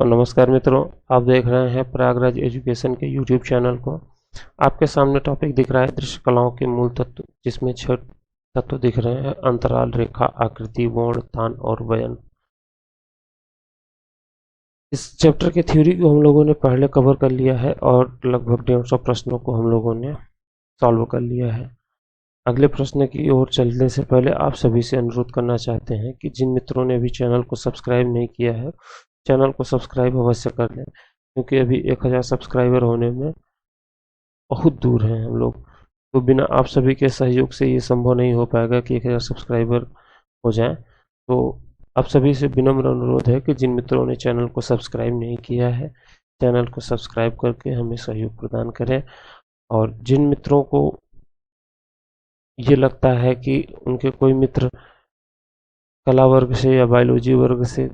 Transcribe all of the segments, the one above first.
और नमस्कार मित्रों, आप देख रहे हैं प्रयागराज एजुकेशन के यूट्यूब चैनल को। आपके सामने टॉपिक दिख रहा है दृश्य कलाओं के मूल तत्व, जिसमें 6 तत्व दिख रहे हैं: अंतराल, रेखा, आकृति, वर्ण, तान और वयन। इस चैप्टर की थ्योरी को हम लोगों ने पहले कवर कर लिया है और लगभग 150 प्रश्नों को हम लोगों ने सॉल्व कर लिया है। अगले प्रश्न की ओर चलने से पहले आप सभी से अनुरोध करना चाहते हैं कि जिन मित्रों ने अभी चैनल को सब्सक्राइब नहीं किया है, चैनल को सब्सक्राइब अवश्य कर लें, क्योंकि अभी 1000 सब्सक्राइबर होने में बहुत दूर हैं हम लोग। तो बिना आप सभी के सहयोग से ये संभव नहीं हो पाएगा कि 1000 सब्सक्राइबर हो जाएं। तो आप सभी से विनम्र अनुरोध है कि जिन मित्रों ने चैनल को सब्सक्राइब नहीं किया है, चैनल को सब्सक्राइब करके हमें सहयोग प्रदान करें। और जिन मित्रों को ये लगता है कि उनके कोई मित्र कला वर्ग से या बायोलॉजी वर्ग से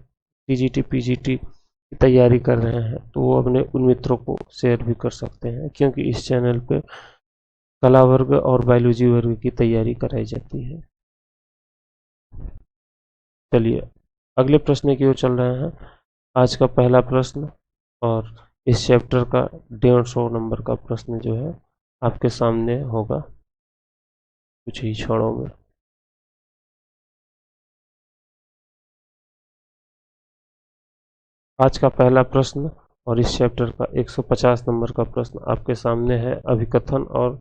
टीजीटी पीजीटी की तैयारी कर रहे हैं, तो वो अपने उन मित्रों को शेयर भी कर सकते हैं, क्योंकि इस चैनल पे कला वर्ग और बायोलॉजी वर्ग की तैयारी कराई जाती है। चलिए अगले प्रश्न की ओर चल रहे हैं। आज का पहला प्रश्न और इस चैप्टर का 150 नंबर का प्रश्न जो है आपके सामने होगा कुछ ही क्षणों में। आज का पहला प्रश्न और इस चैप्टर का 150 नंबर का प्रश्न आपके सामने है। अभिकथन और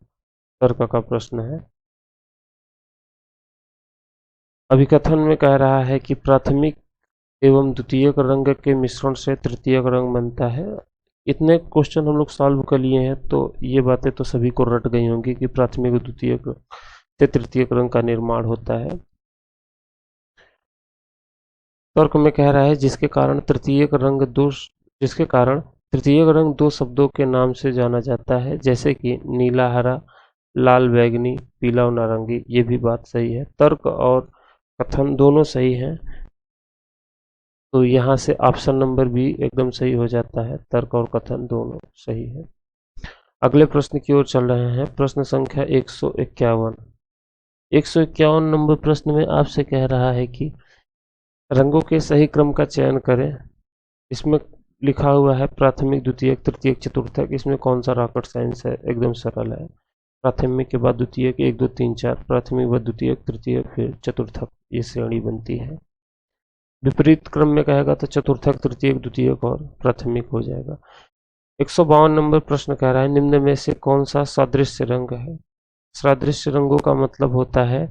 तर्क का प्रश्न है। अभिकथन में कह रहा है कि प्राथमिक एवं द्वितीयक रंग के मिश्रण से तृतीयक रंग बनता है। इतने क्वेश्चन हम लोग सॉल्व कर लिए हैं, तो ये बातें तो सभी को रट गई होंगी कि प्राथमिक और द्वितीयक से तृतीयक रंग का निर्माण होता है। तर्क में कह रहा है जिसके कारण तृतीयक रंग दो शब्दों के नाम से जाना जाता है, जैसे कि नीला हरा, लाल बैगनी, पीला और नारंगी। ये भी बात सही है। तर्क और कथन दोनों सही हैं, तो यहाँ से ऑप्शन नंबर बी एकदम सही हो जाता है। तर्क और कथन दोनों सही है। अगले प्रश्न की ओर चल रहे हैं। प्रश्न संख्या 151। 151 नंबर प्रश्न में आपसे कह रहा है कि रंगों के सही क्रम का चयन करें। इसमें लिखा हुआ है प्राथमिक, द्वितीयक, तृतीयक, चतुर्थक। इसमें कौन सा रॉकेट साइंस है? एकदम सरल है। प्राथमिक के बाद द्वितीयक 1 2 3 4, प्राथमिक के बाद द्वितीयक, तृतीयक, फिर चतुर्थक, ये श्रेणी बनती है। विपरीत क्रम में कहेगा तो चतुर्थक, तृतीयक, द्वितीयक और प्राथमिक हो जाएगा। 152 नंबर प्रश्न कह रहा है निम्न में से कौन सा सादृश्य रंग है? सादृश्य रंगों का मतलब होता है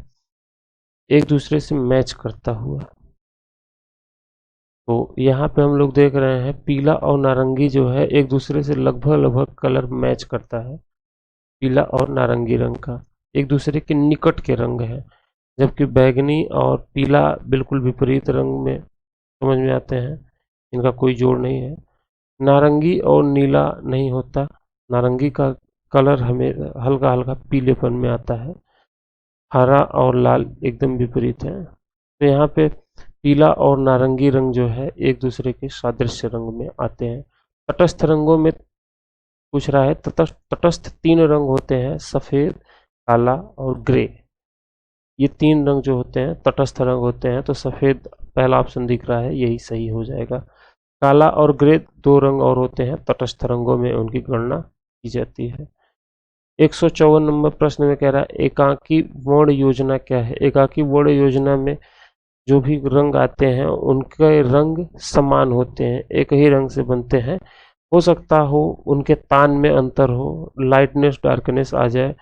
एक दूसरे से मैच करता हुआ। तो यहाँ पे हम लोग देख रहे हैं पीला और नारंगी जो है एक दूसरे से लगभग कलर मैच करता है। पीला और नारंगी रंग का एक दूसरे के निकट के रंग है, जबकि बैगनी और पीला बिल्कुल विपरीत रंग में समझ में आते हैं, इनका कोई जोड़ नहीं है। नारंगी और नीला नहीं होता, नारंगी का कलर हमें हल्का हल्का पीलेपन में आता है। हरा और लाल एकदम विपरीत है। तो यहाँ पे पीला और नारंगी रंग जो है एक दूसरे के सादृश्य रंग में आते हैं। तटस्थ रंगों में पूछ रहा है। तटस्थ 3 रंग होते हैं, सफ़ेद, काला और ग्रे। ये 3 रंग जो होते हैं तटस्थ रंग होते हैं। तो सफ़ेद पहला ऑप्शन दिख रहा है, यही सही हो जाएगा। काला और ग्रे 2 रंग और होते हैं, तटस्थ रंगों में उनकी गणना की जाती है। 154 नंबर प्रश्न में कह रहा है एकाकी वर्ण योजना क्या है? एकाकी वर्ण योजना में जो भी रंग आते हैं उनके रंग समान होते हैं, एक ही रंग से बनते हैं। हो सकता हो उनके तान में अंतर हो, लाइटनेस डार्कनेस आ जाए,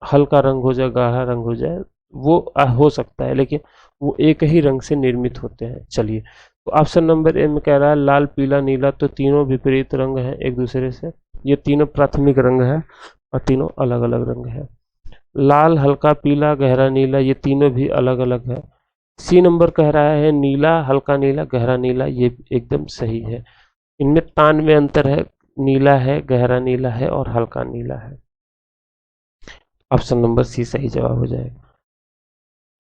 हल्का रंग हो जाए, गाढ़ा रंग हो जाए, वो हो सकता है, लेकिन वो एक ही रंग से निर्मित होते हैं। चलिए, तो ऑप्शन नंबर ए में कह रहा है लाल, पीला, नीला, तो तीनों विपरीत रंग हैं एक दूसरे से। ये तीनों प्राथमिक रंग है और तीनों अलग अलग रंग है। लाल, हल्का पीला, गहरा नीला, ये तीनों भी अलग अलग है। सी नंबर कह रहा है नीला, हल्का नीला, गहरा नीला, ये एकदम सही है। इनमें तान में अंतर है, नीला है, गहरा नीला है और हल्का नीला है। ऑप्शन नंबर सी सही जवाब हो जाएगा।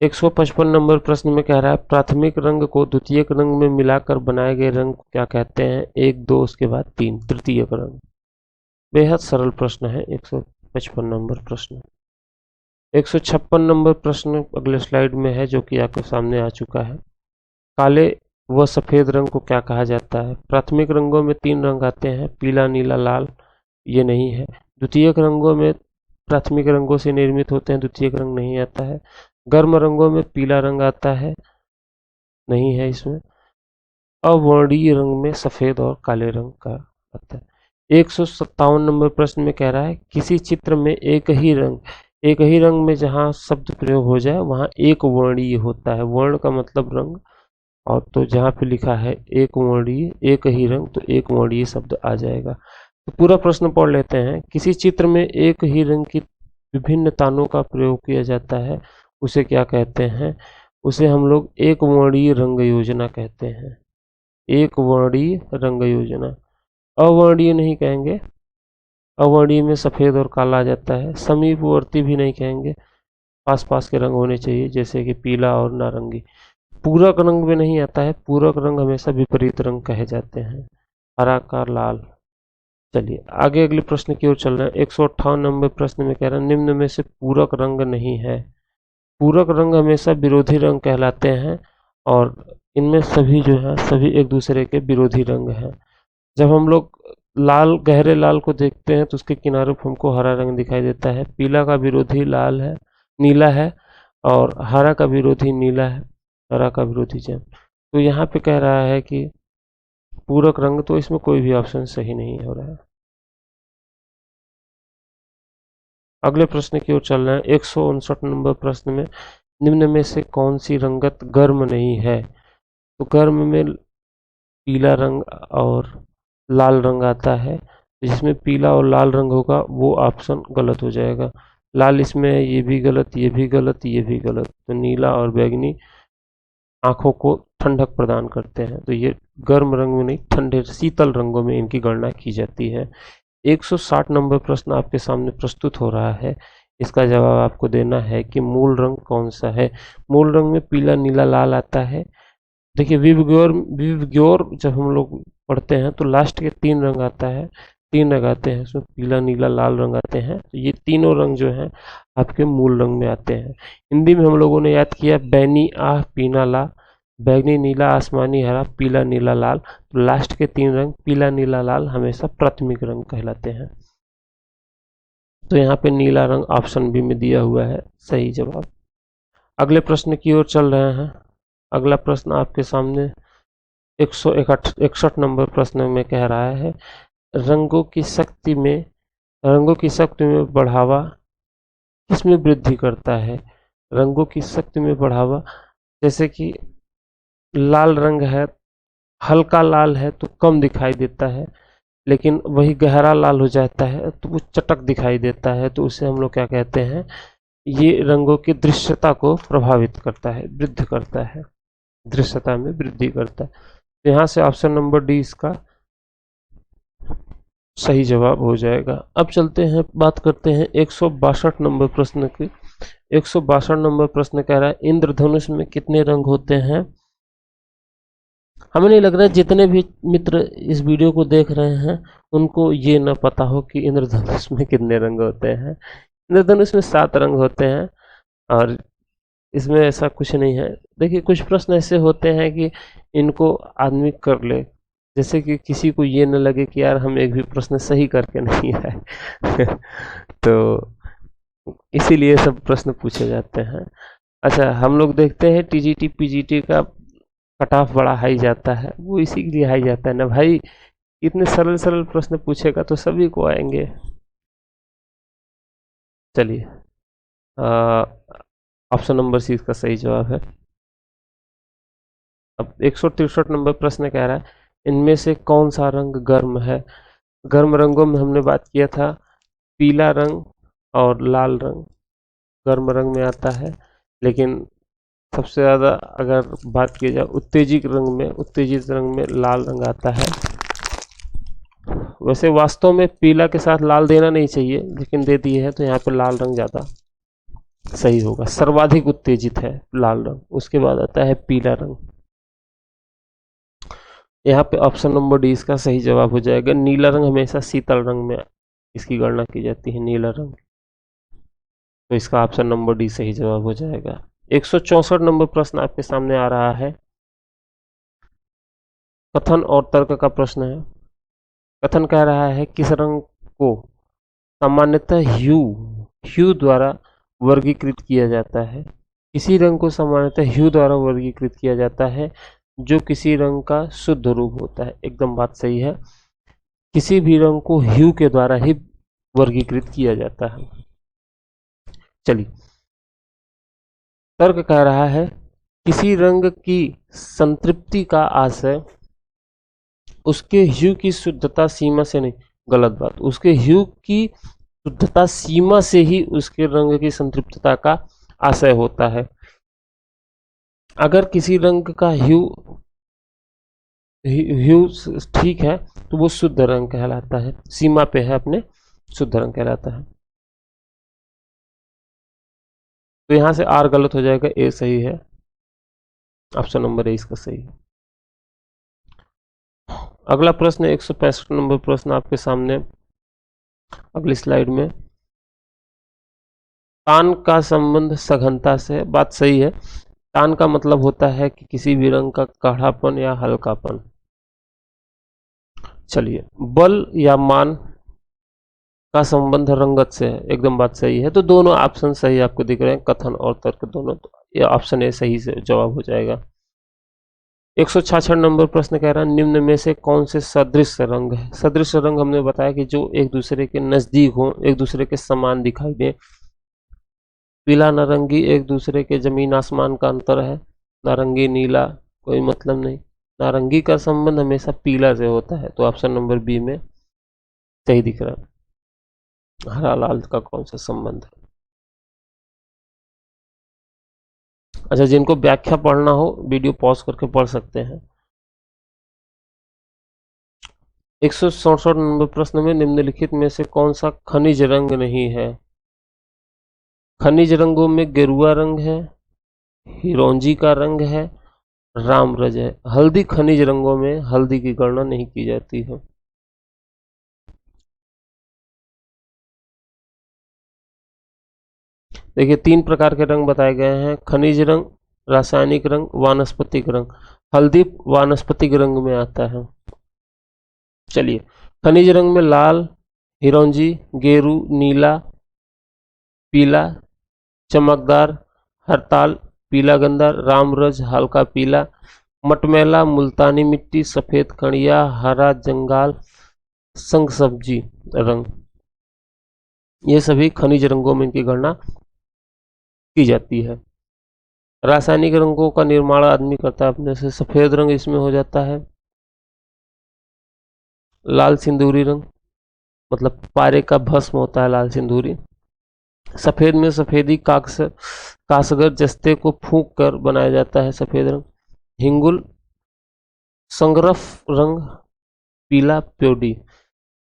155 नंबर प्रश्न में कह रहा है प्राथमिक रंग को द्वितीयक रंग में मिलाकर बनाए गए रंग को क्या कहते हैं? 1 2 उसके बाद 3, तृतीयक रंग। बेहद सरल प्रश्न है 155 नंबर प्रश्न। 156 नंबर प्रश्न अगले स्लाइड में है, जो कि आपके सामने आ चुका है। काले वह सफ़ेद रंग को क्या कहा जाता है? प्राथमिक रंगों में 3 रंग आते हैं, पीला, नीला, लाल, ये नहीं है। द्वितीयक रंगों में प्राथमिक रंगों से निर्मित होते हैं, द्वितीयक रंग नहीं आता है। गर्म रंगों में पीला रंग आता है, नहीं है इसमें। अवर्णीय रंग में सफ़ेद और काले रंग का आता है। 157 नंबर प्रश्न में कह रहा है किसी चित्र में एक ही रंग में जहाँ शब्द प्रयोग हो जाए वहाँ एक वर्णीय होता है। वर्ण का मतलब रंग, और तो जहाँ पे लिखा है एक वर्णीय, एक ही रंग, तो एक वर्णीय शब्द आ जाएगा। तो पूरा प्रश्न पढ़ लेते हैं। किसी चित्र में एक ही रंग की विभिन्न तानों का प्रयोग किया जाता है, उसे क्या कहते हैं? उसे हम लोग एक वर्णीय रंग योजना कहते हैं। एक वर्णीय रंग योजना। अवर्णीय नहीं कहेंगे, अवर्णीय में सफ़ेद और काला आ जाता है। समीपवर्ती भी नहीं कहेंगे, पास पास के रंग होने चाहिए, जैसे कि पीला और नारंगी। पूरक रंग में नहीं आता है, पूरक रंग हमेशा विपरीत रंग कहे जाते हैं, हरा का लाल। चलिए आगे अगले प्रश्न की ओर चल रहे हैं। 158 नंबर प्रश्न में कह रहा है निम्न में से पूरक रंग नहीं है। पूरक रंग हमेशा विरोधी रंग कहलाते हैं, और इनमें सभी जो है सभी एक दूसरे के विरोधी रंग हैं। जब हम लोग लाल, गहरे लाल को देखते हैं तो उसके किनारों पर हमको हरा रंग दिखाई देता है। पीला का विरोधी लाल है, नीला है, और हरा का विरोधी नीला है, हरा का विरोधी जैन। तो यहाँ पे कह रहा है कि पूरक रंग, तो इसमें कोई भी ऑप्शन सही नहीं हो रहा है। अगले प्रश्न की ओर चल रहे हैं। 159 नंबर प्रश्न में निम्न में से कौन सी रंगत गर्म नहीं है? तो गर्म में पीला रंग और लाल रंग आता है। जिसमें पीला और लाल रंग होगा वो ऑप्शन गलत हो जाएगा। लाल इसमें है, ये भी गलत, ये भी गलत, ये भी गलत। तो नीला और बैंगनी आंखों को ठंडक प्रदान करते हैं, तो ये गर्म रंग में नहीं, ठंडे शीतल रंगों में इनकी गणना की जाती है। 160 नंबर प्रश्न आपके सामने प्रस्तुत हो रहा है। इसका जवाब आपको देना है कि मूल रंग कौन सा है। मूल रंग में पीला, नीला, लाल आता है। देखिए विवग्योर जब हम लोग पढ़ते हैं तो लास्ट के 3 रंग आता है, 3 रंग आते हैं उसमें, पीला, नीला, लाल रंग आते हैं। तो ये तीनों रंग जो हैं आपके मूल रंग में आते हैं। हिंदी में हम लोगों ने याद किया बैनी, आह, पीना, ला, बैगनी, नीला, आसमानी, हरा, पीला, नीला, लाल। तो लास्ट के 3 रंग पीला, नीला, लाल हमेशा प्राथमिक रंग कहलाते हैं। तो यहाँ पे नीला रंग ऑप्शन बी में दिया हुआ है सही जवाब। अगले प्रश्न की ओर चल रहे हैं। अगला प्रश्न आपके सामने 161 नंबर प्रश्न में कह रहा है रंगों की शक्ति में बढ़ावा किसमें वृद्धि करता है? रंगों की शक्ति में बढ़ावा, जैसे कि लाल रंग है, हल्का लाल है तो कम दिखाई देता है, लेकिन वही गहरा लाल हो जाता है तो वो चटक दिखाई देता है। तो उसे हम लोग क्या कहते हैं? ये रंगों की दृश्यता को प्रभावित करता है, वृद्धि करता है, दृश्यता में वृद्धि करता है। तो यहाँ से ऑप्शन नंबर डी इसका सही जवाब हो जाएगा। अब चलते हैं, बात करते हैं 162 नंबर प्रश्न की। 162 नंबर प्रश्न कह रहा है इंद्रधनुष में कितने रंग होते हैं? हमें नहीं लग रहा है जितने भी मित्र इस वीडियो को देख रहे हैं उनको ये न पता हो कि इंद्रधनुष में कितने रंग होते हैं। इंद्रधनुष में 7 रंग होते हैं, और इसमें ऐसा कुछ नहीं है। देखिए कुछ प्रश्न ऐसे होते हैं कि इनको आदमी कर ले, जैसे कि किसी को ये न लगे कि यार हम एक भी प्रश्न सही करके नहीं आए तो इसीलिए सब प्रश्न पूछे जाते हैं। अच्छा, हम लोग देखते हैं टीजीटी पीजीटी का कट ऑफ बड़ा हाई जाता है, वो इसी के लिए हाई जाता है ना भाई। इतने सरल सरल प्रश्न पूछेगा तो सभी को आएंगे। चलिए ऑप्शन नंबर सी इसका सही जवाब है। अब 163 नंबर प्रश्न कह रहा है इनमें से कौन सा रंग गर्म है? गर्म रंगों में हमने बात किया था पीला रंग और लाल रंग गर्म रंग में आता है, लेकिन सबसे ज़्यादा अगर बात की जाए उत्तेजित रंग में लाल रंग आता है। वैसे वास्तव में पीला के साथ लाल देना नहीं चाहिए, लेकिन दे दिए है तो यहाँ पे लाल रंग ज़्यादा सही होगा। सर्वाधिक उत्तेजित है लाल रंग, उसके बाद आता है पीला रंग। यहाँ पे ऑप्शन नंबर डी इसका सही जवाब हो जाएगा। नीला रंग हमेशा शीतल रंग में इसकी गणना की जाती है, नीला रंग। तो इसका ऑप्शन नंबर डी सही जवाब हो जाएगा। 164 नंबर प्रश्न आपके सामने आ रहा है। कथन और तर्क का प्रश्न है। कथन कह रहा है किस रंग को सामान्यतः ह्यू द्वारा वर्गीकृत किया जाता है। किसी रंग को सामान्यतः ह्यू द्वारा वर्गीकृत किया जाता है जो किसी रंग का शुद्ध रूप होता है। एकदम बात सही है, किसी भी रंग को ह्यू के द्वारा ही वर्गीकृत किया जाता है। चलिए, तर्क कह रहा है किसी रंग की संतृप्ति का आशय उसके ह्यू की शुद्धता सीमा से नहीं। गलत बात, उसके ह्यू की शुद्धता सीमा से ही उसके रंग की संतृप्तता का आशय होता है। अगर किसी रंग का ह्यू ठीक है तो वो शुद्ध रंग कहलाता है, सीमा पे है अपने, शुद्ध रंग कहलाता है। तो यहां से आर गलत हो जाएगा, ए सही है, ऑप्शन नंबर ए इसका सही है। अगला प्रश्न 165 नंबर प्रश्न आपके सामने अगली स्लाइड में। तान का संबंध सघनता से, बात सही है। तान का मतलब होता है कि किसी भी रंग का गाढ़ापन या हल्कापन। चलिए, बल या मान का संबंध रंगत से है, एकदम बात सही है। तो दोनों ऑप्शन सही आपको दिख रहे हैं, कथन और तर्क दोनों, तो ये ऑप्शन ए सही से जवाब हो जाएगा। 166 नंबर प्रश्न कह रहा है निम्न में से कौन से सदृश रंग है। सदृश रंग हमने बताया कि जो एक दूसरे के नजदीक हो, एक दूसरे के समान दिखाई दे। पीला नारंगी एक दूसरे के जमीन आसमान का अंतर है, नारंगी नीला कोई मतलब नहीं। नारंगी का संबंध हमेशा पीला से होता है, तो ऑप्शन नंबर बी में सही दिख रहा है। हरा लाल का कौन सा संबंध है। अच्छा, जिनको व्याख्या पढ़ना हो वीडियो पॉज करके पढ़ सकते हैं। 167 नंबर प्रश्न में निम्नलिखित में से कौन सा खनिज रंग नहीं है। खनिज रंगों में गेरुआ रंग है, हिरोंजी का रंग है, रामरज है। हल्दी खनिज रंगों में हल्दी की गणना नहीं की जाती है। देखिए, 3 प्रकार के रंग बताए गए हैं, खनिज रंग, रासायनिक रंग, वानस्पतिक रंग। हल्दी वानस्पतिक रंग में आता है। चलिए, खनिज रंग में लाल, हिरोंजी, गेरू, नीला, पीला, चमकदार, हरताल, पीला गंदा, रामरज हल्का पीला, मटमैला, मुल्तानी मिट्टी, सफेद खड़िया, हरा जंगाल, संग सब्जी रंग। ये सभी खनिज रंगों में इनकी गणना की जाती है। रासायनिक रंगों का निर्माण आदमी करता है अपने से। सफेद रंग इसमें हो जाता है लाल सिंदूरी रंग, मतलब पारे का भस्म होता है लाल सिंदूरी। सफेद में सफेदी कासगर जस्ते को फूंक कर बनाया जाता है सफेद रंग। हिंगुल संगरफ रंग, पीला प्योडी।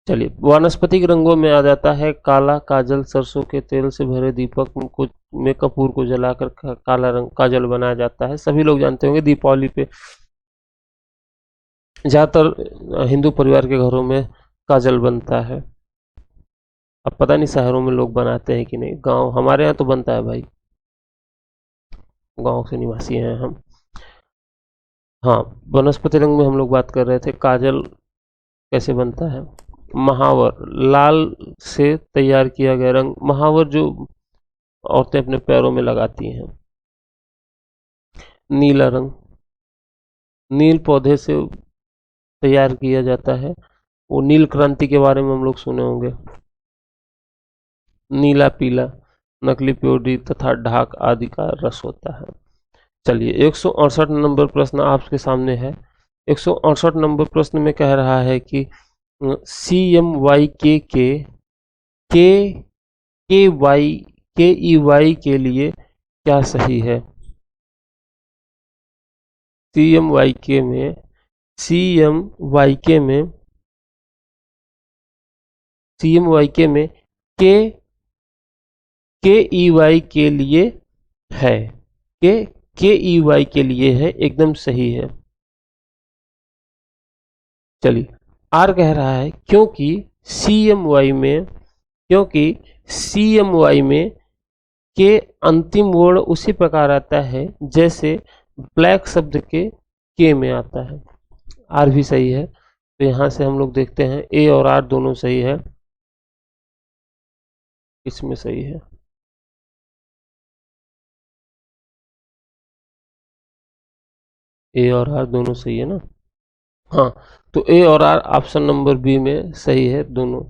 चलिए, वानस्पतिक रंगों में आ जाता है काला काजल, सरसों के तेल से भरे दीपक में कपूर को जलाकर काला रंग काजल बनाया जाता है। सभी लोग जानते होंगे दीपावली पे ज्यादातर हिंदू परिवार के घरों में काजल बनता है। अब पता नहीं शहरों में लोग बनाते हैं कि नहीं, गांव हमारे यहाँ तो बनता है भाई, गांव के निवासी हैं हम। हाँ, वनस्पति रंग में हम लोग बात कर रहे थे, काजल कैसे बनता है। महावर लाल से तैयार किया गया रंग, महावर जो औरतें अपने पैरों में लगाती हैं। नीला रंग नील पौधे से तैयार किया जाता है, वो नील क्रांति के बारे में हम लोग सुने होंगे। नीला पीला नकली प्योडी तथा ढाक आदि का रस होता है। चलिए, 168 नंबर प्रश्न आपके सामने है। 168 नंबर प्रश्न में कह रहा है कि CMYK KEY के लिए क्या सही है। CMYK में KEY के लिए है, KEY के लिए है, एकदम सही है। चलिए, आर कह रहा है क्योंकि CMY में के अंतिम वर्ण उसी प्रकार आता है जैसे ब्लैक शब्द के में आता है। आर भी सही है। तो यहाँ से हम लोग देखते हैं ए और आर दोनों सही है। इसमें सही है। ए और आर दोनों सही है ना। हाँ, तो ए और आर ऑप्शन नंबर बी में सही है दोनों।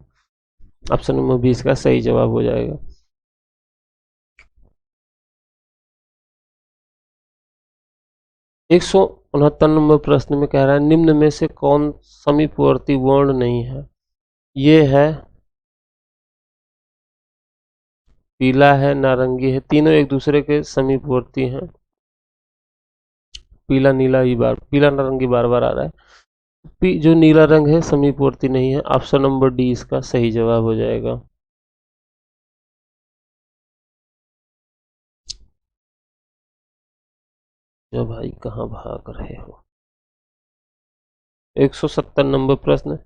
ऑप्शन नंबर बी इसका सही जवाब हो जाएगा। 169 नंबर प्रश्न में कह रहा है निम्न में से कौन समीपवर्ती वर्ण नहीं है। ये है, पीला है, नारंगी है, तीनों एक दूसरे के समीपवर्ती हैं। पीला नीला ही बार, पीला नारंगी बार बार आ रहा है। जो नीला रंग है समीपवर्ती नहीं है। ऑप्शन नंबर डी इसका सही जवाब हो जाएगा। जो भाई कहाँ भाग रहे हो। 170 नंबर प्रश्न,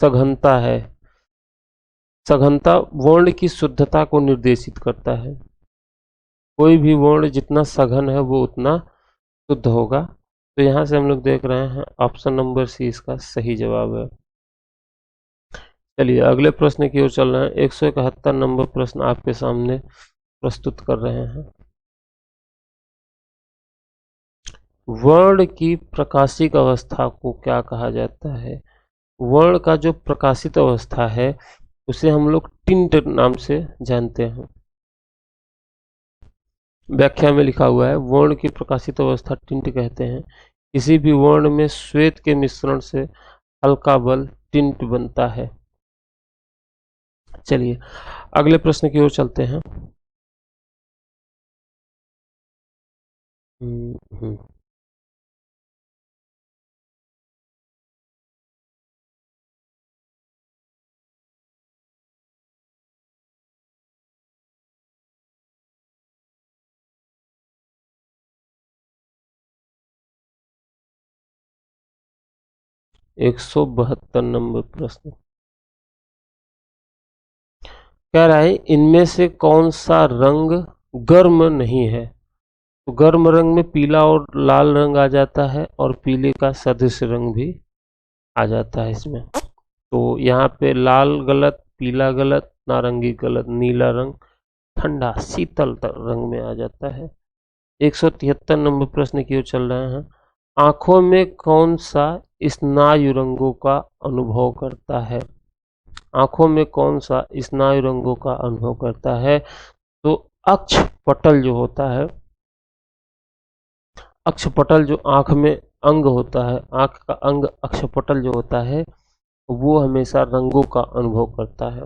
सघनता है। सघनता वर्ण की शुद्धता को निर्देशित करता है। कोई भी वर्ण जितना सघन है वो उतना शुद्ध होगा। तो यहाँ से हम लोग देख रहे हैं ऑप्शन नंबर सी इसका सही जवाब है। चलिए अगले प्रश्न की ओर चल रहे हैं। 171 नंबर प्रश्न आपके सामने प्रस्तुत कर रहे हैं। वर्ण की प्रकाशिक अवस्था को क्या कहा जाता है। वर्ण का जो प्रकाशित अवस्था है उसे हम लोग टिंट नाम से जानते हैं। व्याख्या में लिखा हुआ है वर्ण की प्रकाशित अवस्था टिंट कहते हैं। किसी भी वर्ण में श्वेत के मिश्रण से हल्का बल टिंट बनता है। चलिए अगले प्रश्न की ओर चलते हैं। हम्म, हम्म। 172 नंबर प्रश्न कह रहा है इनमें से कौन सा रंग गर्म नहीं है। तो गर्म रंग में पीला और लाल रंग आ जाता है और पीले का सदृश रंग भी आ जाता है इसमें। तो यहाँ पे लाल गलत, पीला गलत, नारंगी गलत, नीला रंग ठंडा शीतल रंग में आ जाता है। 173 नंबर प्रश्न की ओर चल रहे हैं। आंखों में कौन सा स्नायु रंगों का अनुभव करता है। आंखों में कौन सा स्नायु रंगों का अनुभव करता है। तो अक्षपटल जो होता है, अक्षपटल जो आंख में अंग होता है, आंख का अंग अक्षपटल जो होता है वो हमेशा रंगों का अनुभव करता है।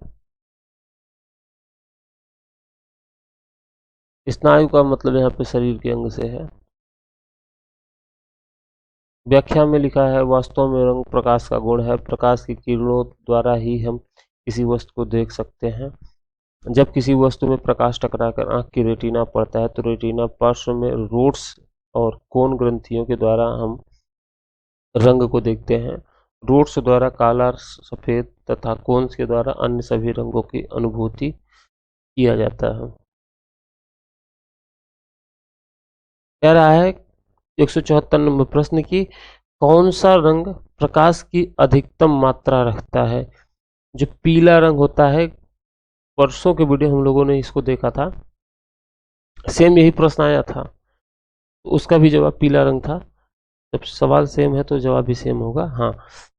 स्नायु का मतलब यहाँ पे शरीर के अंग से है। व्याख्या में लिखा है वास्तव में रंग प्रकाश का गुण है। प्रकाश की किरणों द्वारा ही हम किसी वस्तु को देख सकते हैं। जब किसी वस्तु में प्रकाश टकराकर आंख की रेटिना पड़ता है तो रेटिना पार्श्व में रोड्स और कोन ग्रंथियों के द्वारा हम रंग को देखते हैं। रोड्स द्वारा काला, सफेद तथा कोन्स के द्वारा अन्य सभी रंगों की अनुभूति किया जाता है। कह रहा है 174 नंबर प्रश्न की कौन सा रंग प्रकाश की अधिकतम मात्रा रखता है। जो पीला रंग होता है, परसों के वीडियो हम लोगों ने इसको देखा था, सेम यही प्रश्न आया था, उसका भी जवाब पीला रंग था। जब सवाल सेम है तो जवाब भी सेम होगा। हाँ,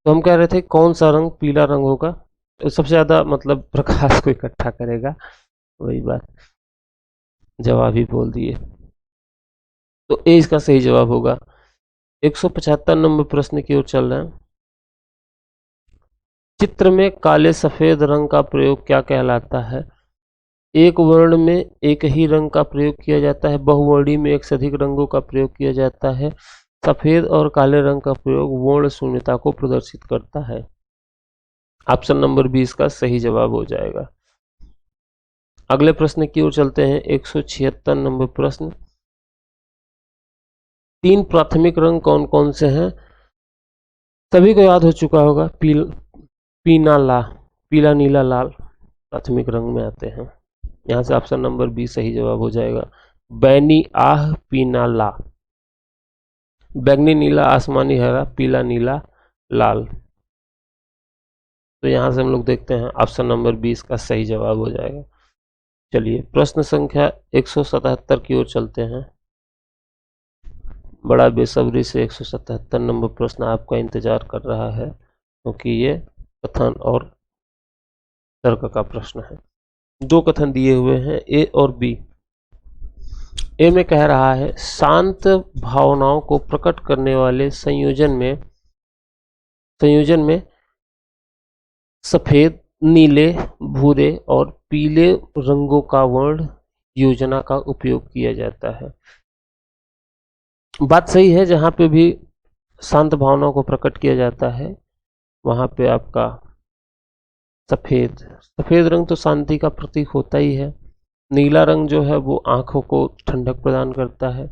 तो हम कह रहे थे कौन सा रंग पीला रंग होगा, तो सबसे ज्यादा मतलब प्रकाश को इकट्ठा करेगा, वही बात, जवाब ही बोल दिए। तो ए इसका सही जवाब होगा। 175 नंबर प्रश्न की ओर चल रहे हैं। चित्र में काले सफेद रंग का प्रयोग क्या कहलाता है। एक वर्ण में एक ही रंग का प्रयोग किया जाता है। बहुवर्णी में एक से अधिक रंगों का प्रयोग किया जाता है। सफेद और काले रंग का प्रयोग वर्ण शून्यता को प्रदर्शित करता है। ऑप्शन नंबर बी इसका सही जवाब हो जाएगा। अगले प्रश्न की ओर चलते हैं। 176 नंबर प्रश्न, तीन प्राथमिक रंग कौन कौन से हैं। सभी को याद हो चुका होगा, पीला ला, पीला नीला लाल प्राथमिक रंग में आते हैं। यहाँ से ऑप्शन नंबर बी सही जवाब हो जाएगा। बैनी आह पीना ला, बैंगनी नीला, आसमानी हरा, पीला नीला, लाल। तो यहाँ से हम लोग देखते हैं ऑप्शन नंबर 20 का सही जवाब हो जाएगा। चलिए प्रश्न संख्या 177 की ओर चलते हैं। बड़ा बेसब्री से 177 नंबर प्रश्न आपका इंतजार कर रहा है, क्योंकि ये कथन और तर्क का प्रश्न है। दो कथन दिए हुए हैं, ए और बी। ए में कह रहा है शांत भावनाओं को प्रकट करने वाले संयोजन में सफेद, नीले, भूरे और पीले रंगों का वर्ण योजना का उपयोग किया जाता है। बात सही है, जहां पे भी शांत भावनाओं को प्रकट किया जाता है वहां पे आपका सफेद रंग तो शांति का प्रतीक होता ही है। नीला रंग जो है वो आंखों को ठंडक प्रदान करता है।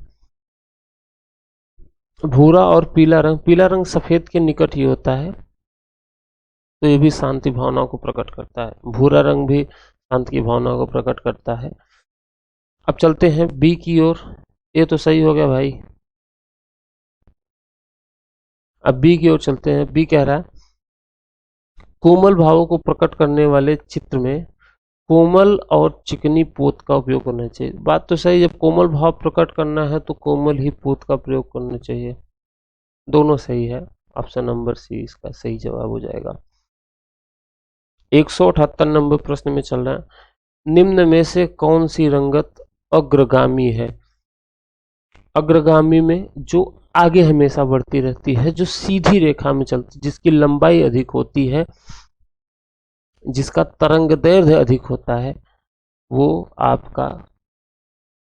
भूरा और पीला रंग सफेद के निकट ही होता है, तो ये भी शांति भावनाओं को प्रकट करता है। भूरा रंग भी शांति की भावनाओं को प्रकट करता है। अब चलते हैं बी की ओर। ये तो सही हो गया भाई। अब बी की ओर चलते हैं। बी कह रहा है कोमल भावों को प्रकट करने वाले चित्र में कोमल और चिकनी पोत का उपयोग करना चाहिए। बात तो सही, जब कोमल भाव प्रकट करना है तो कोमल ही पोत का प्रयोग करना चाहिए। दोनों सही है। ऑप्शन नंबर सी इसका सही जवाब हो जाएगा। 178 नंबर प्रश्न में चल रहा है निम्न में से कौन सी रंगत अग्रगामी है। अग्रगामी में जो आगे हमेशा बढ़ती रहती है, जो सीधी रेखा में चलती, जिसकी लंबाई अधिक होती है, जिसका तरंग दैर्ध्य अधिक होता है, वो आपका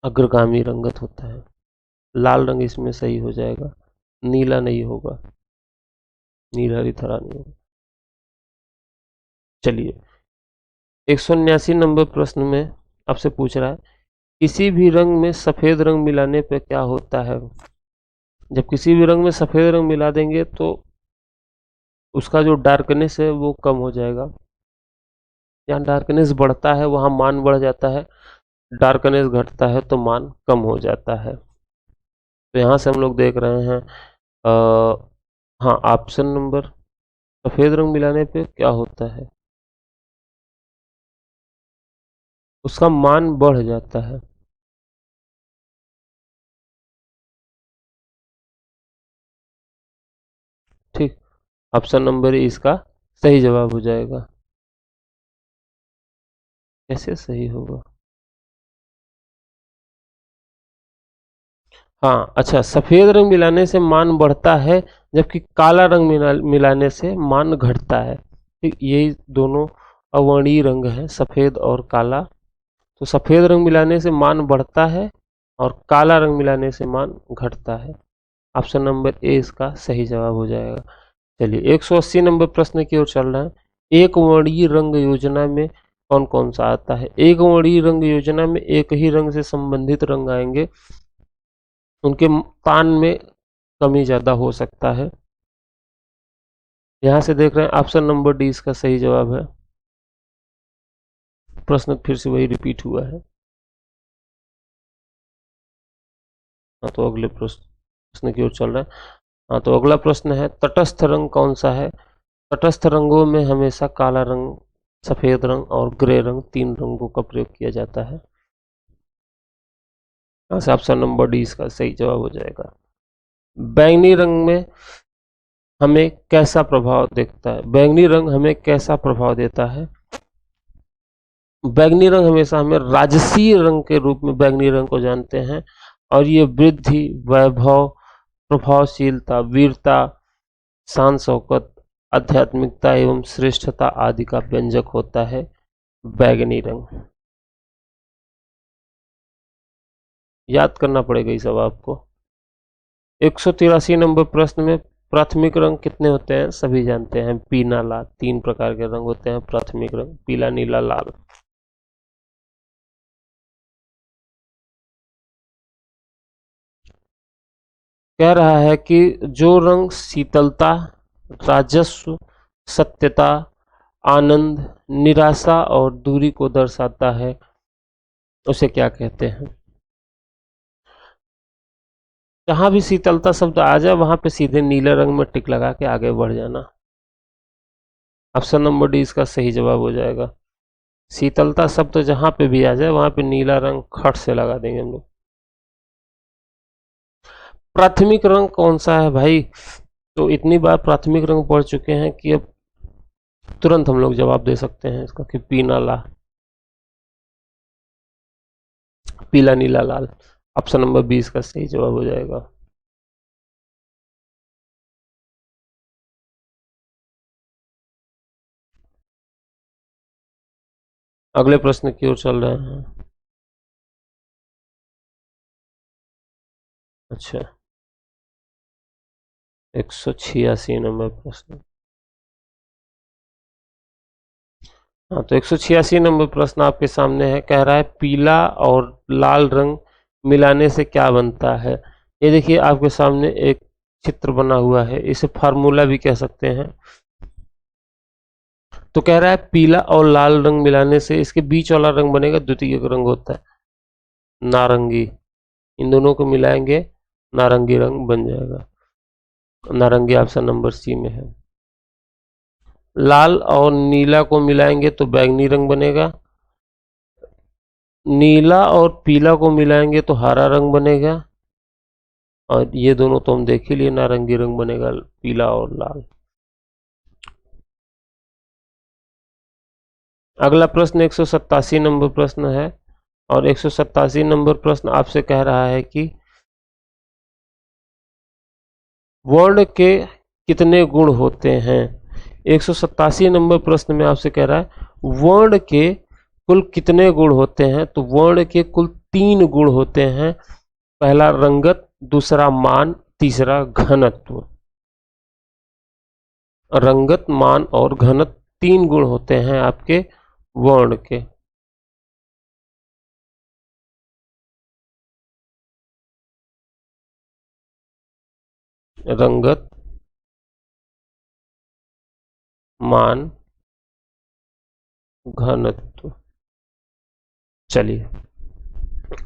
अग्रगामी रंगत होता है। लाल रंग इसमें सही हो जाएगा, नीला नहीं होगा, नीला हरा नहीं होगा। चलिए 179 नंबर प्रश्न में आपसे पूछ रहा है किसी भी रंग में सफेद रंग मिलाने पर क्या होता है। जब किसी भी रंग में सफेद रंग मिला देंगे तो उसका जो डार्कनेस है वो कम हो जाएगा। जहाँ डार्कनेस बढ़ता है वहाँ मान बढ़ जाता है, डार्कनेस घटता है तो मान कम हो जाता है। तो यहाँ से हम लोग देख रहे हैं हाँ ऑप्शन नंबर सफेद रंग मिलाने पे क्या होता है, उसका मान बढ़ जाता है। ठीक, ऑप्शन नंबर इसका सही जवाब हो जाएगा। कैसे सही होगा? हाँ अच्छा, सफेद रंग मिलाने से मान बढ़ता है जबकि काला रंग मिलाने से मान घटता है। ठीक, यही दोनों अवर्णीय रंग है, सफेद और काला। तो सफेद रंग मिलाने से मान बढ़ता है और काला रंग मिलाने से मान घटता है। ऑप्शन नंबर ए इसका सही जवाब हो जाएगा। चलिए 180 नंबर प्रश्न की ओर चल रहा है। एक वर्णीय रंग योजना में कौन कौन सा आता है। एक वर्णीय रंग योजना में एक ही रंग से संबंधित रंग आएंगे, उनके तान में कमी ज्यादा हो सकता है। यहां से देख रहे हैं ऑप्शन नंबर डी इसका सही जवाब है। प्रश्न फिर से वही रिपीट हुआ है। हाँ तो अगले प्रश्न की ओर चल रहा है। हाँ तो अगला प्रश्न है तटस्थ रंग कौन सा है। तटस्थ रंगों में हमेशा काला रंग, सफेद रंग और ग्रे रंग, तीन रंगों का प्रयोग किया जाता है। यहाँ से ऑप्शन नंबर डी इसका सही जवाब हो जाएगा। बैंगनी रंग में हमें कैसा प्रभाव देखता है। बैंगनी रंग हमें कैसा प्रभाव देता है। बैंगनी रंग हमेशा हमें राजसी रंग के रूप में बैंगनी रंग को जानते हैं, और ये वृद्धि, वैभव, प्रभावशीलता, वीरता, शान शौकत, आध्यात्मिकता एवं श्रेष्ठता आदि का व्यंजक होता है बैंगनी रंग। याद करना पड़ेगा ये सब आपको। 183 नंबर प्रश्न में प्राथमिक रंग कितने होते हैं सभी जानते हैं, पीला लाल। तीन प्रकार के रंग होते हैं प्राथमिक रंग, पीला, नीला, लाल। कह रहा है कि जो रंग शीतलता, राजस्व, सत्यता, आनंद, निराशा और दूरी को दर्शाता है उसे क्या कहते हैं। जहां भी शीतलता शब्द आ जाए वहां पे सीधे नीले रंग में टिक लगा के आगे बढ़ जाना। ऑप्शन नंबर डी इसका सही जवाब हो जाएगा। शीतलता शब्द जहां पे भी आ जाए वहां पे नीला रंग खट से लगा देंगे हम लोग। प्राथमिक रंग कौन सा है भाई? तो इतनी बार प्राथमिक रंग पढ़ चुके हैं कि अब तुरंत हम लोग जवाब दे सकते हैं इसका कि पीला नीला लाल। ऑप्शन नंबर 20 का सही जवाब हो जाएगा। अगले प्रश्न की ओर चल रहे हैं। अच्छा, 186 नंबर प्रश्न। हाँ, तो 186 नंबर प्रश्न आपके सामने है। कह रहा है पीला और लाल रंग मिलाने से क्या बनता है? ये देखिए आपके सामने एक चित्र बना हुआ है, इसे फार्मूला भी कह सकते हैं। तो कह रहा है पीला और लाल रंग मिलाने से इसके बीच वाला रंग बनेगा, द्वितीयक रंग होता है नारंगी। इन दोनों को मिलाएंगे नारंगी रंग बन जाएगा। नारंगी ऑप्शन नंबर सी में है। लाल और नीला को मिलाएंगे तो बैंगनी रंग बनेगा। नीला और पीला को मिलाएंगे तो हरा रंग बनेगा। और ये दोनों तो हम देख ही लिए, नारंगी रंग बनेगा पीला और लाल। अगला प्रश्न 187 नंबर प्रश्न है। और 187 नंबर प्रश्न आपसे कह रहा है कि वर्ण के कितने गुण होते हैं? 187 नंबर प्रश्न में आपसे कह रहा है वर्ण के कुल कितने गुण होते हैं? तो वर्ण के कुल 3 गुण होते हैं। पहला रंगत, दूसरा मान, तीसरा घनत्व। रंगत, मान और घनत्व 3 गुण होते हैं आपके वर्ण के। रंगत, मान, घनत्व। चलिए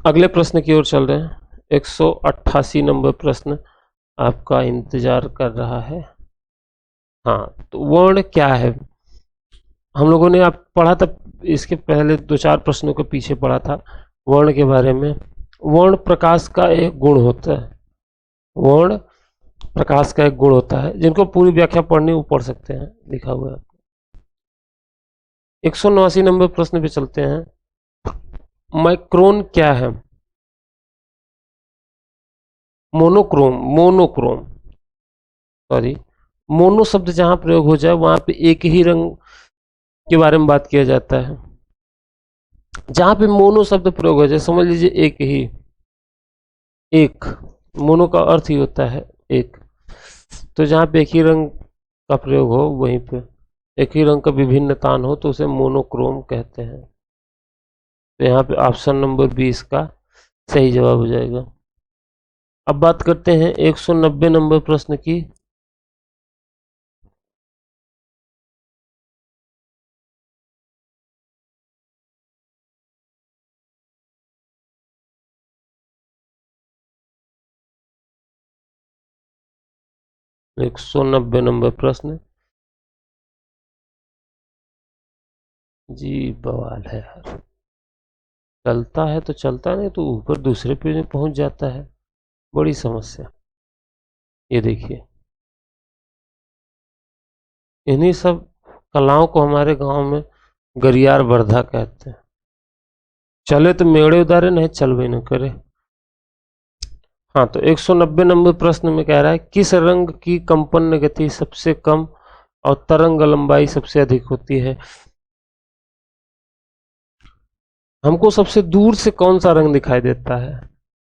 अगले प्रश्न की ओर चल रहे हैं। 188 नंबर प्रश्न आपका इंतजार कर रहा है। हाँ, तो वर्ण क्या है? हम लोगों ने आप पढ़ा था, इसके पहले 2-4 प्रश्नों के पीछे पढ़ा था वर्ण के बारे में। वर्ण प्रकाश का एक गुण होता है। वर्ण प्रकाश का एक गुण होता है। जिनको पूरी व्याख्या पढ़नी वो पढ़ सकते हैं, लिखा हुआ है। 189 नंबर प्रश्न पे चलते हैं। माइक्रोन क्या है? मोनोक्रोम सॉरी, मोनो शब्द जहां प्रयोग हो जाए वहां पे एक ही रंग के बारे में बात किया जाता है। जहां पे मोनो शब्द प्रयोग हो जाए, समझ लीजिए एक ही, एक, मोनो का अर्थ ही होता है एक। तो जहां पे एक ही रंग का प्रयोग हो, वहीं पे एक ही रंग का विभिन्न तान हो तो उसे मोनोक्रोम कहते हैं। तो यहाँ पे ऑप्शन नंबर 20 का सही जवाब हो जाएगा। अब बात करते हैं 190 नंबर प्रश्न की। एक सौ नब्बे नंबर प्रश्न। जी बवाल है यार, चलता है तो चलता नहीं तो ऊपर दूसरे पेज में पहुंच जाता है, बड़ी समस्या। ये देखिए, इन्हीं सब कलाओं को हमारे गांव में गरियार बरधा कहते हैं। चले तो मेड़े उतारे, नहीं चलवे न करे। हाँ, तो 190 नंबर प्रश्न में कह रहा है किस रंग की कंपन गति सबसे कम और तरंग लंबाई सबसे अधिक होती है? हमको सबसे दूर से कौन सा रंग दिखाई देता है?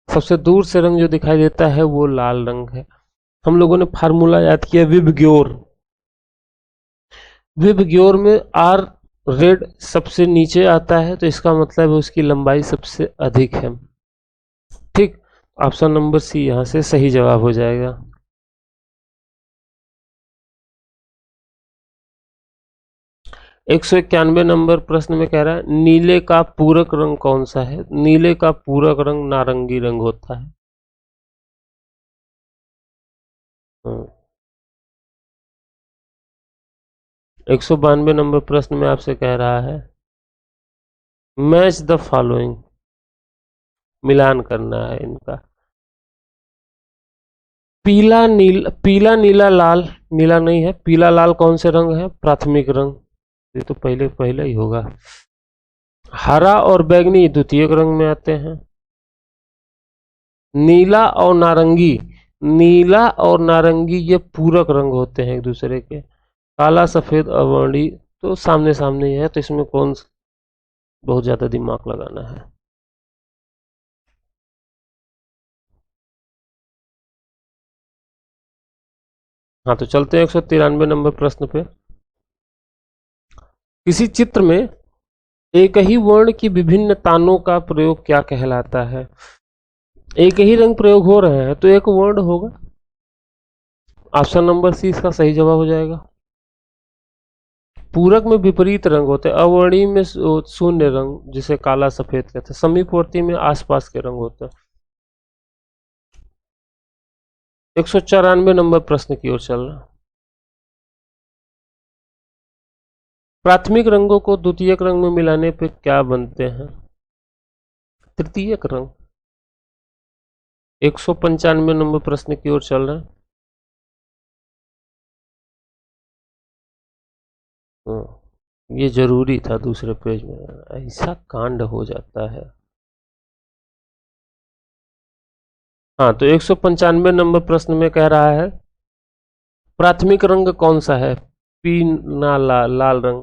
सबसे दूर से रंग जो दिखाई देता है वो लाल रंग है। हम लोगों ने फार्मूला याद किया, विबग्योर। विबग्योर में आर रेड सबसे नीचे आता है, तो इसका मतलब है उसकी लंबाई सबसे अधिक है। ठीक, ऑप्शन नंबर सी यहां से सही जवाब हो जाएगा। 191 नंबर प्रश्न में कह रहा है नीले का पूरक रंग कौन सा है? नीले का पूरक रंग नारंगी रंग होता है। 192 नंबर प्रश्न में आपसे कह रहा है मैच द फॉलोइंग, मिलान करना है इनका। पीला नीला लाल, नीला नहीं है, पीला लाल कौन से रंग है? प्राथमिक रंग, ये तो पहले ही होगा। हरा और बैंगनी द्वितीयक रंग में आते हैं। नीला और नारंगी, नीला और नारंगी ये पूरक रंग होते हैं एक दूसरे के। काला सफेद अवर्णी तो सामने सामने ही है, तो इसमें कौन बहुत ज्यादा दिमाग लगाना है। हाँ तो चलते हैं 193 नंबर प्रश्न पे। किसी चित्र में एक ही वर्ण की विभिन्न तानों का प्रयोग क्या कहलाता है? एक ही रंग प्रयोग हो रहे हैं तो एक वर्ण होगा। ऑप्शन नंबर सी इसका सही जवाब हो जाएगा। पूरक में विपरीत रंग होते हैं, अवर्णी में शून्य रंग जिसे काला सफेद कहते हैं, समीपवर्ती में आसपास के रंग होते हैं। 194 नंबर प्रश्न की ओर चल रहा। प्राथमिक रंगों को द्वितीयक रंग में मिलाने पर क्या बनते हैं? तृतीयक रंग। 195 नंबर प्रश्न की ओर चल रहे हैं। ये जरूरी था, दूसरे पेज में ऐसा कांड हो जाता है। हाँ तो 195 नंबर प्रश्न में कह रहा है प्राथमिक रंग कौन सा है? पीला लाल रंग।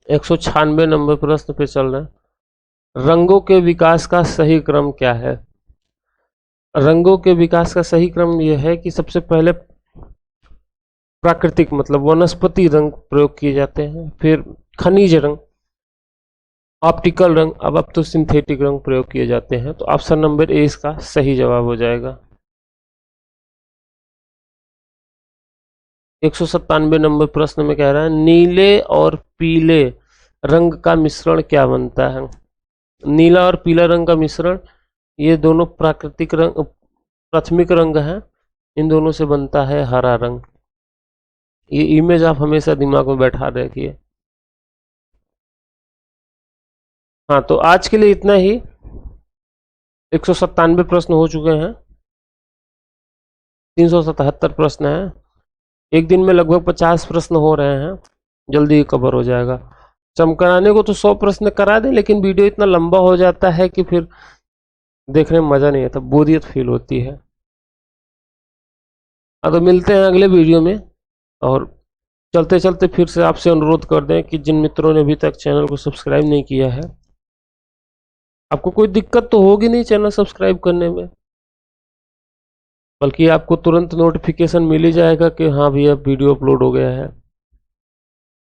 196 नंबर प्रश्न पे चल रहे हैं रंगों के विकास का सही क्रम क्या है? रंगों के विकास का सही क्रम यह है कि सबसे पहले प्राकृतिक मतलब वनस्पति रंग प्रयोग किए जाते हैं, फिर खनिज रंग, ऑप्टिकल रंग, अब तो सिंथेटिक रंग प्रयोग किए जाते हैं। तो ऑप्शन नंबर ए इसका सही जवाब हो जाएगा। 197 नंबर प्रश्न में कह रहा है नीले और पीले रंग का मिश्रण क्या बनता है? नीला और पीला रंग का मिश्रण, ये दोनों प्राकृतिक रंग प्राथमिक रंग हैं, इन दोनों से बनता है हरा रंग। ये इमेज आप हमेशा दिमाग में बैठा रखिए। हाँ तो आज के लिए इतना ही। 197 प्रश्न हो चुके हैं, 377 प्रश्न हैं। एक दिन में लगभग 50 प्रश्न हो रहे हैं, जल्दी ही कवर हो जाएगा। चमकाने को तो 100 प्रश्न करा दें, लेकिन वीडियो इतना लंबा हो जाता है कि फिर देखने में मजा नहीं आता, बोरियत फील होती है। तो मिलते हैं अगले वीडियो में। और चलते चलते फिर से आपसे अनुरोध कर दें कि जिन मित्रों ने अभी तक चैनल को सब्सक्राइब नहीं किया है, आपको कोई दिक्कत तो होगी नहीं चैनल सब्सक्राइब करने में, बल्कि आपको तुरंत नोटिफिकेशन मिल ही जाएगा कि हाँ भैया वीडियो अपलोड हो गया है।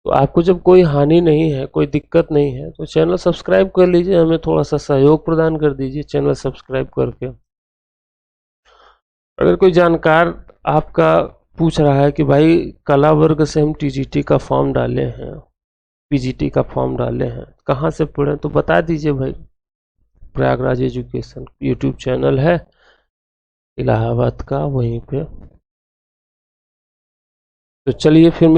तो आपको जब कोई हानि नहीं है, कोई दिक्कत नहीं है, तो चैनल सब्सक्राइब कर लीजिए, हमें थोड़ा सा सहयोग प्रदान कर दीजिए चैनल सब्सक्राइब करके। अगर कोई जानकार आपका पूछ रहा है कि भाई कला वर्ग से हम टीजीटी का फॉर्म डाले हैं, पीजीटी का फॉर्म डाले हैं, कहाँ से पढ़ें, तो बता दीजिए भाई। प्रयागराज एजुकेशन यूट्यूब चैनल है इलाहाबाद का, वहीं पे। तो चलिए फिर